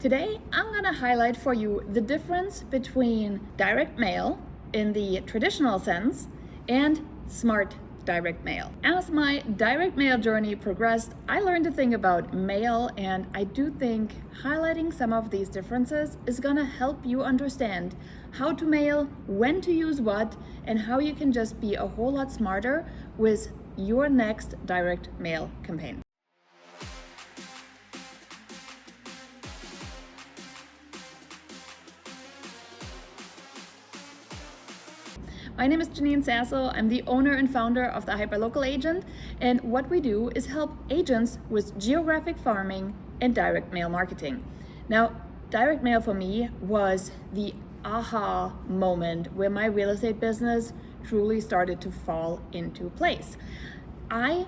Today, I'm gonna highlight for you the difference between direct mail in the traditional sense and smart direct mail. As my direct mail journey progressed, I learned to think about mail, and I do think highlighting some of these differences is gonna help you understand how to mail, when to use what, and how you can just be a whole lot smarter with your next direct mail campaign. My name is Janine Sassel. I'm the owner and founder of the Hyperlocal Agent, and what we do is help agents with geographic farming and direct mail marketing. Now, direct mail for me was the aha moment where my real estate business truly started to fall into place. I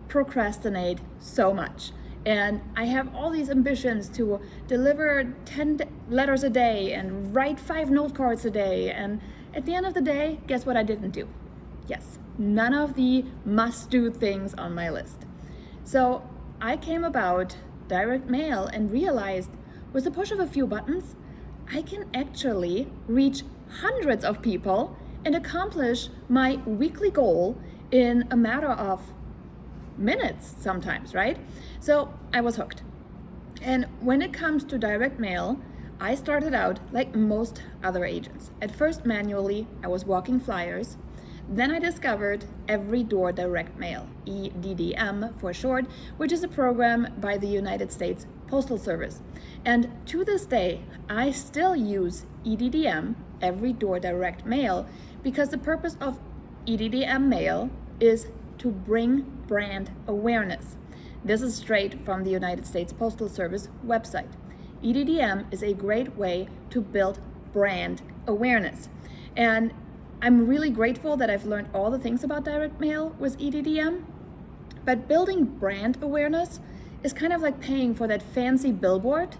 procrastinate so much. And I have all these ambitions to deliver 10 letters a day and write 5 note cards a day. And at the end of the day, guess what I didn't do? Yes, none of the must-do things on my list. So I came about direct mail and realized with the push of a few buttons, I can actually reach hundreds of people and accomplish my weekly goal in a matter of minutes sometimes, right? So I was hooked. And when it comes to direct mail, I started out like most other agents. At first manually, I was walking flyers. Then I discovered Every Door Direct Mail, EDDM for short, which is a program by the United States Postal Service. And to this day, I still use EDDM, Every Door Direct Mail, because the purpose of EDDM mail is to bring brand awareness. This is straight from the United States Postal Service website. EDDM is a great way to build brand awareness. And I'm really grateful that I've learned all the things about direct mail with EDDM, but building brand awareness is kind of like paying for that fancy billboard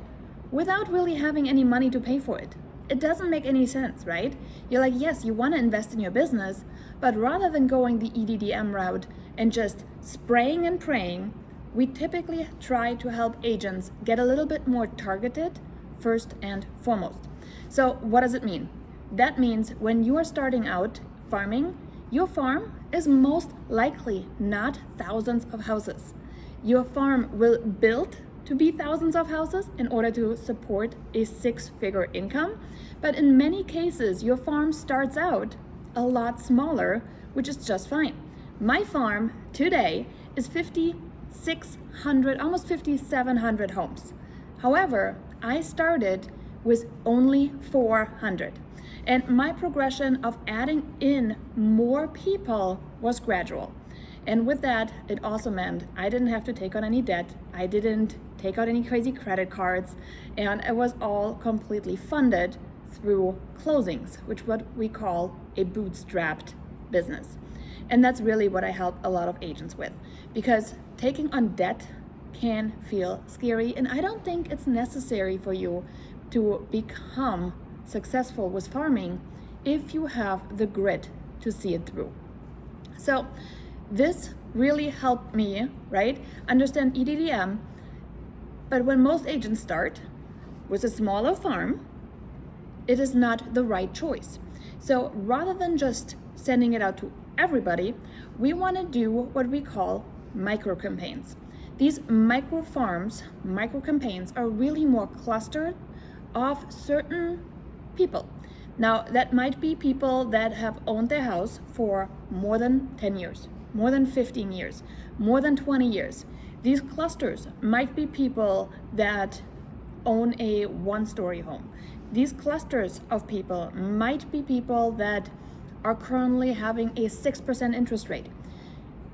without really having any money to pay for it. It doesn't make any sense, right? You're like, yes, you want to invest in your business, but rather than going the EDDM route and just spraying and praying, we typically try to help agents get a little bit more targeted first and foremost. So what does it mean? That means when you are starting out farming, your farm is most likely not thousands of houses. Your farm will build to be thousands of houses in order to support a 6-figure income. But in many cases, your farm starts out a lot smaller, which is just fine. My farm today is 5,600, almost 5,700 homes. However, I started with only 400. And my progression of adding in more people was gradual. And with that, it also meant I didn't have to take on any debt. I didn't take out any crazy credit cards, and it was all completely funded through closings, which what we call a bootstrapped business. And that's really what I help a lot of agents with, because taking on debt can feel scary, and I don't think it's necessary for you to become successful with farming if you have the grit to see it through. So this really helped me, right, understand EDDM. But when most agents start with a smaller farm, it is not the right choice. So rather than just sending it out to everybody, we want to do what we call micro campaigns. These micro farms, micro campaigns, are really more clustered of certain people. Now, that might be people that have owned their house for more than 10 years, more than 15 years, more than 20 years. These clusters might be people that own a 1-story home. These clusters of people might be people that are currently having a 6% interest rate.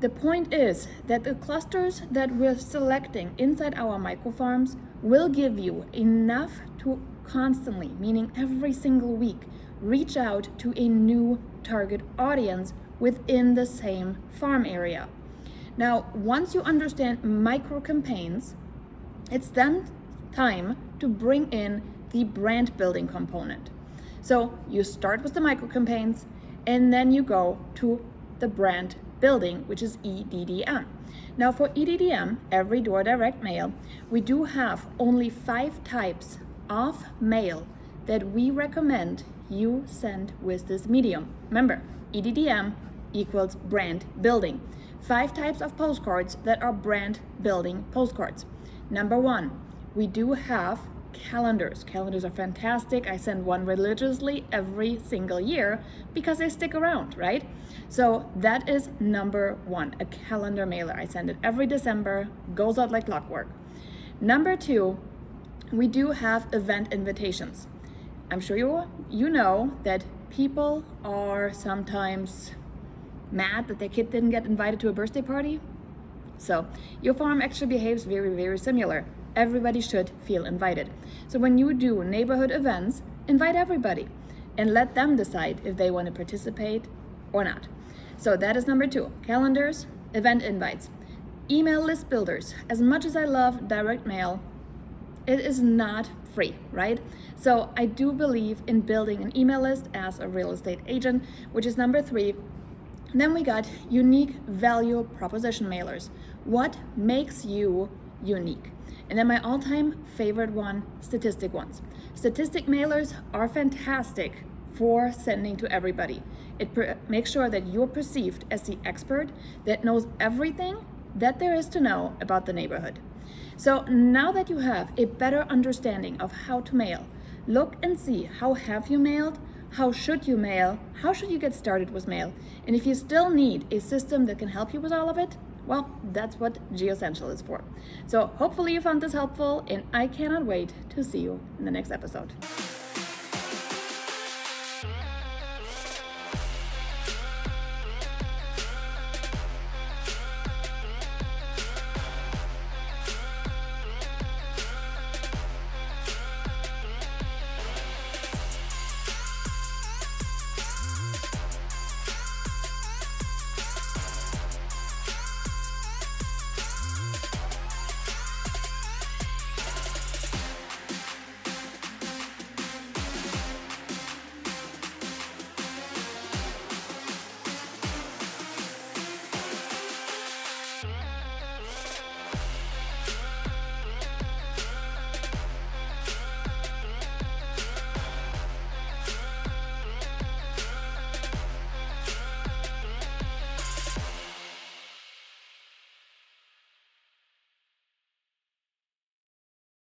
The point is that the clusters that we're selecting inside our microfarms will give you enough to constantly, meaning every single week, reach out to a new target audience within the same farm area. Now, once you understand micro campaigns, it's then time to bring in the brand building component. So you start with the micro campaigns, and then you go to the brand building, which is EDDM. Now for EDDM, every door direct mail, we do have only 5 types of mail that we recommend you send with this medium. Remember, EDDM equals brand building. 5 types of postcards that are brand building postcards. Number 1, we do have calendars. Calendars are fantastic. I send one religiously every single year because they stick around, right? So that is number 1, a calendar mailer. I send it every December, goes out like clockwork. Number 2, we do have event invitations. I'm sure you know that people are sometimes mad that their kid didn't get invited to a birthday party. So your farm actually behaves very, very similar. Everybody should feel invited. So when you do neighborhood events, invite everybody and let them decide if they want to participate or not. So that is number 2, calendars, event invites. Email list builders. As much as I love direct mail, it is not free, right? So I do believe in building an email list as a real estate agent, which is number 3. Then we got unique value proposition mailers. What makes you unique? And then my all-time favorite one, statistic ones. Statistic mailers are fantastic for sending to everybody. It makes sure that you're perceived as the expert that knows everything that there is to know about the neighborhood. So now that you have a better understanding of how to mail, look and see how have you mailed, how should you mail, how should you get started with mail, and if you still need a system that can help you with all of it, well, that's what GeoCentral is for. So hopefully you found this helpful, and I cannot wait to see you in the next episode.